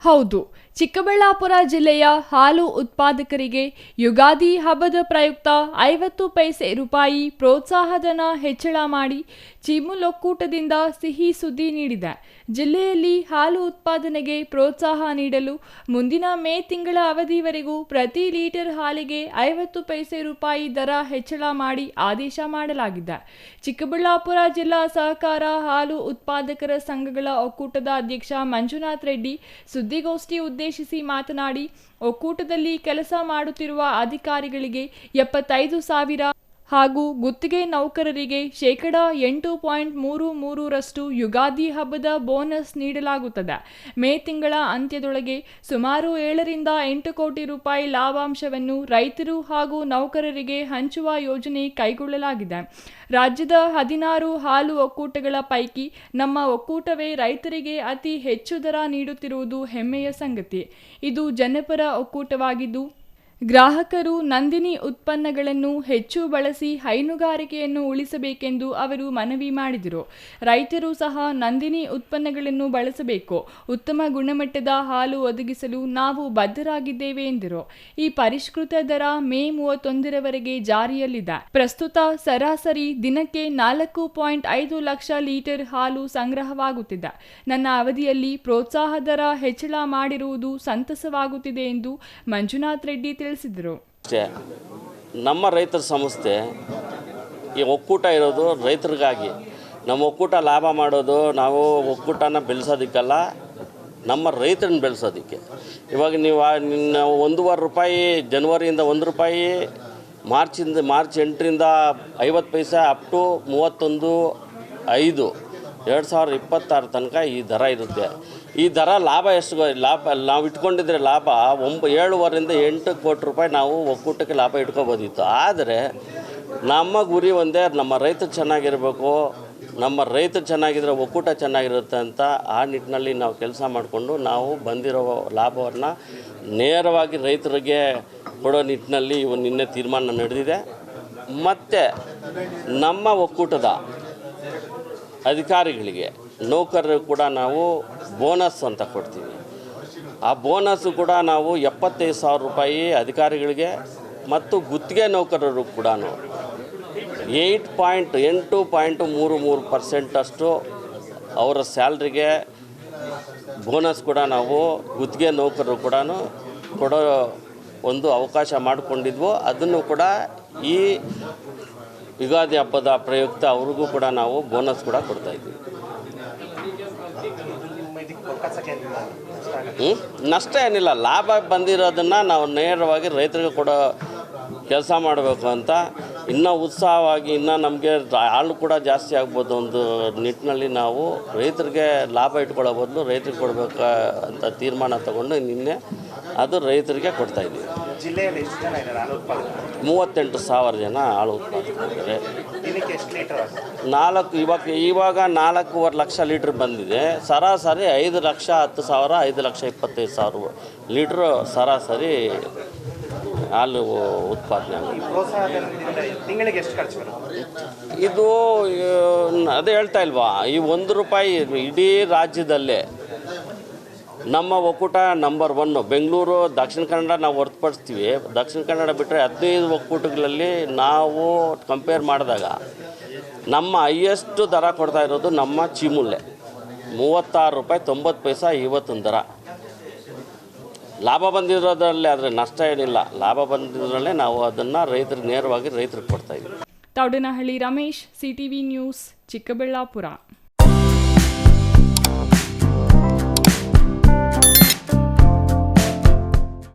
ಹೌದು, ಚಿಕ್ಕಬಳ್ಳಾಪುರ ಜಿಲ್ಲೆಯ ಹಾಲು ಉತ್ಪಾದಕರಿಗೆ ಯುಗಾದಿ ಹಬ್ಬದ ಪ್ರಯುಕ್ತ 50 ಪೈಸೆ ರೂಪಾಯಿ ಪ್ರೋತ್ಸಾಹಧನ ಹೆಚ್ಚಳ ಮಾಡಿ ಚಿಮುಲ್ ಒಕ್ಕೂಟದಿಂದ ಸಿಹಿ ಸುದ್ದಿ ನೀಡಿದೆ. ಜಿಲ್ಲೆಯಲ್ಲಿ ಹಾಲು ಉತ್ಪಾದನೆಗೆ ಪ್ರೋತ್ಸಾಹ ನೀಡಲು ಮುಂದಿನ ಮೇ ತಿಂಗಳ ಅವಧಿವರೆಗೂ ಪ್ರತಿ ಲೀಟರ್ ಹಾಲಿಗೆ 50 ಪೈಸೆ ರೂಪಾಯಿ ದರ ಹೆಚ್ಚಳ ಮಾಡಿ ಆದೇಶ ಮಾಡಲಾಗಿದೆ. ಚಿಕ್ಕಬಳ್ಳಾಪುರ ಜಿಲ್ಲಾ ಸಹಕಾರ ಹಾಲು ಉತ್ಪಾದಕರ ಸಂಘಗಳ ಒಕ್ಕೂಟದ ಅಧ್ಯಕ್ಷ ಮಂಜುನಾಥ್ ರೆಡ್ಡಿ ಸುದ್ದಿಗೋಷ್ಠಿ ಉದ್ದೇಶಿಸಿ ಮಾತನಾಡಿ, ಒಕ್ಕೂಟದಲ್ಲಿ ಕೆಲಸ ಮಾಡುತ್ತಿರುವ ಅಧಿಕಾರಿಗಳಿಗೆ 75,000 ಹಾಗೂ ಗುತ್ತಿಗೆ ನೌಕರರಿಗೆ 8.33% ಯುಗಾದಿ ಹಬ್ಬದ ಬೋನಸ್ ನೀಡಲಾಗುತ್ತದೆ. ಮೇ ತಿಂಗಳ ಅಂತ್ಯದೊಳಗೆ ಸುಮಾರು 7 ರಿಂದ 8 ಕೋಟಿ ರೂಪಾಯಿ ಲಾಭಾಂಶವನ್ನು ರೈತರು ಹಾಗೂ ನೌಕರರಿಗೆ ಹಂಚುವ ಯೋಜನೆ ಕೈಗೊಳ್ಳಲಾಗಿದೆ. ರಾಜ್ಯದ 16 ಹಾಲು ಒಕ್ಕೂಟಗಳ ಪೈಕಿ ನಮ್ಮ ಒಕ್ಕೂಟವೇ ರೈತರಿಗೆ ಅತಿ ಹೆಚ್ಚು ದರ ನೀಡುತ್ತಿರುವುದು ಹೆಮ್ಮೆಯ ಸಂಗತಿ. ಇದು ಜನಪರ ಒಕ್ಕೂಟವಾಗಿದ್ದು, ಗ್ರಾಹಕರು ನಂದಿನಿ ಉತ್ಪನ್ನಗಳನ್ನು ಹೆಚ್ಚು ಬಳಸಿ ಹೈನುಗಾರಿಕೆಯನ್ನು ಉಳಿಸಬೇಕೆಂದು ಅವರು ಮನವಿ ಮಾಡಿದರು. ರೈತರು ಸಹ ನಂದಿನಿ ಉತ್ಪನ್ನಗಳನ್ನು ಬಳಸಬೇಕು. ಉತ್ತಮ ಗುಣಮಟ್ಟದ ಹಾಲು ಒದಗಿಸಲು ನಾವು ಬದ್ಧರಾಗಿದ್ದೇವೆ ಎಂದರು. ಈ ಪರಿಷ್ಕೃತ ದರ ಮೇ 31ರವರೆಗೆ ಜಾರಿಯಲ್ಲಿದೆ. ಪ್ರಸ್ತುತ ಸರಾಸರಿ ದಿನಕ್ಕೆ 4.5 ಲಕ್ಷ ಲೀಟರ್ ಹಾಲು ಸಂಗ್ರಹವಾಗುತ್ತಿದೆ. ನನ್ನ ಅವಧಿಯಲ್ಲಿ ಪ್ರೋತ್ಸಾಹ ದರ ಹೆಚ್ಚಳ ಮಾಡಿರುವುದು ಸಂತಸವಾಗುತ್ತಿದೆ ಎಂದು ಮಂಜುನಾಥ್ ರೆಡ್ಡಿ ತಿಳಿಸಿದರು. ನಮ್ಮ ರೈತರ ಸಂಸ್ಥೆ ಈ ಒಕ್ಕೂಟ ಇರೋದು ರೈತರಿಗಾಗಿ. ನಮ್ಮ ಒಕ್ಕೂಟ ಲಾಭ ಮಾಡೋದು ನಾವು ಒಕ್ಕೂಟನ ಬೆಳೆಸೋದಕ್ಕಲ್ಲ, ನಮ್ಮ ರೈತರನ್ನ ಬೆಳೆಸೋದಕ್ಕೆ. ಇವಾಗ ನೀವು 1.5 ರೂಪಾಯಿ ಜನವರಿಯಿಂದ 1 ರೂಪಾಯಿ, ಮಾರ್ಚ್ 8ರಿಂದ 50 ಪೈಸೆ ಅಪ್ ಟು 31/5 2026 ತನಕ ಈ ದರ ಇರುತ್ತೆ. ಈ ದರ ಲಾಭ ನಾವು ಇಟ್ಕೊಂಡಿದ್ರೆ ಲಾಭ 7.5ರಿಂದ 8 ಕೋಟಿ ರೂಪಾಯಿ ನಾವು ಒಕ್ಕೂಟಕ್ಕೆ ಲಾಭ ಇಟ್ಕೋಬೋದಿತ್ತು. ಆದರೆ ನಮ್ಮ ಗುರಿ ಒಂದೇ, ನಮ್ಮ ರೈತರು ಚೆನ್ನಾಗಿರಬೇಕು. ನಮ್ಮ ರೈತರು ಚೆನ್ನಾಗಿದ್ರೆ ಒಕ್ಕೂಟ ಚೆನ್ನಾಗಿರುತ್ತೆ ಅಂತ ಆ ನಿಟ್ಟಿನಲ್ಲಿ ನಾವು ಕೆಲಸ ಮಾಡಿಕೊಂಡು ನಾವು ಬಂದಿರೋ ಲಾಭವನ್ನು ನೇರವಾಗಿ ರೈತರಿಗೆ ಕೊಡೋ ನಿಟ್ಟಿನಲ್ಲಿ ನಿನ್ನೆ ತೀರ್ಮಾನ ನಡೆದಿದೆ. ಮತ್ತು ನಮ್ಮ ಒಕ್ಕೂಟದ ಅಧಿಕಾರಿಗಳಿಗೆ, ನೌಕರರು ಕೂಡ ನಾವು ಬೋನಸ್ ಅಂತ ಕೊಡ್ತೀವಿ. ಆ ಬೋನಸ್ಸು ಕೂಡ ನಾವು 75,000 ರೂಪಾಯಿ ಅಧಿಕಾರಿಗಳಿಗೆ ಮತ್ತು ಗುತ್ತಿಗೆ ನೌಕರರು ಕೂಡ 8.33% ಅಷ್ಟು ಅವರ ಸ್ಯಾಲ್ರಿಗೆ ಬೋನಸ್ ಕೂಡ ನಾವು ಗುತ್ತಿಗೆ ನೌಕರರು ಕೂಡ ಕೊಡೋ ಒಂದು ಅವಕಾಶ ಮಾಡಿಕೊಂಡಿದ್ವು. ಅದನ್ನು ಕೂಡ ಈ ಯುಗಾದಿ ಹಬ್ಬದ ಪ್ರಯುಕ್ತ ಅವ್ರಿಗೂ ಕೂಡ ನಾವು ಬೋನಸ್ ಕೂಡ ಕೊಡ್ತಾಯಿದ್ವಿ. ನಷ್ಟ ಏನಿಲ್ಲ, ಲಾಭ ಬಂದಿರೋದನ್ನು ನಾವು ನೇರವಾಗಿ ರೈತರಿಗೆ ಕೊಡೋ ಕೆಲಸ ಮಾಡಬೇಕು ಅಂತ ಇನ್ನೂ ಉತ್ಸಾಹವಾಗಿ, ಇನ್ನೂ ನಮಗೆ ಹಾಲು ಕೂಡ ಜಾಸ್ತಿ ಆಗ್ಬೋದು ಒಂದು ನಿಟ್ಟಿನಲ್ಲಿ ನಾವು ರೈತರಿಗೆ ಲಾಭ ಇಟ್ಕೊಳ್ಳೋ ಬದಲು ರೈತರಿಗೆ ಕೊಡಬೇಕು ಅಂತ ತೀರ್ಮಾನ ತಗೊಂಡು ನಿನ್ನೆ ಅದು ರೈತರಿಗೆ ಕೊಡ್ತಾಯಿದ್ದೀವಿ. ಜಿಲ್ಲೆಯಲ್ಲಿ ಎಷ್ಟು ಜನ ಇದ್ದಾರೆ ಹಾಲು ಉತ್ಪಾದಕರು? 38,000 ಜನ ಹಾಲು ಉತ್ಪಾದಕರಿದ್ದಾರೆ. ದಿನಕ್ಕೆ ಎಷ್ಟು ಲೀಟರ್? ಇವಾಗ 4.5 ಲಕ್ಷ ಲೀಟ್ರ್ ಬಂದಿದೆ. ಸರಾಸರಿ 5,10,000 5,25,000 ಲೀಟ್ರ್ ಸರಾಸರಿ ಹಾಲು ಉತ್ಪಾದನೆ ಆಗುತ್ತೆ. ತಿಂಗಳಿಗೆ ಎಷ್ಟು ಖರ್ಚು ಬರುತ್ತೆ? ಇದು ಅದೇ ಹೇಳ್ತಾ ಇಲ್ವಾ, ಈ 1 ರೂಪಾಯಿ ಇಡೀ ರಾಜ್ಯದಲ್ಲೇ ನಮ್ಮ ಒಕ್ಕೂಟ ನಂಬರ್ 1. ಬೆಂಗಳೂರು, ದಕ್ಷಿಣ ಕನ್ನಡ ನಾವು ಹೊರತುಪಡಿಸ್ತೀವಿ. ದಕ್ಷಿಣ ಕನ್ನಡ ಬಿಟ್ಟರೆ 15 ಒಕ್ಕೂಟಗಳಲ್ಲಿ ನಾವು ಕಂಪೇರ್ ಮಾಡಿದಾಗ ನಮ್ಮ ಹೈಯೆಸ್ಟ್ ದರ ಕೊಡ್ತಾ ಇರೋದು ನಮ್ಮ ಚಿಮುಲ್ಲೆ. 36 ರೂಪಾಯಿ 90 ಪೈಸೆ ಇವತ್ತಿನ ದರ. ಲಾಭ ಬಂದಿರೋದ್ರಲ್ಲೇ, ಆದರೆ ನಷ್ಟ ಏನಿಲ್ಲ. ಲಾಭ ಬಂದಿರೋದ್ರಲ್ಲೇ ನಾವು ಅದನ್ನು ರೈತರಿಗೆ ನೇರವಾಗಿ ರೈತರಿಗೆ ಕೊಡ್ತಾಯಿದ್ದೀವಿ. Thoudanahalli Ramesh, CTV news, Chikkaballapur.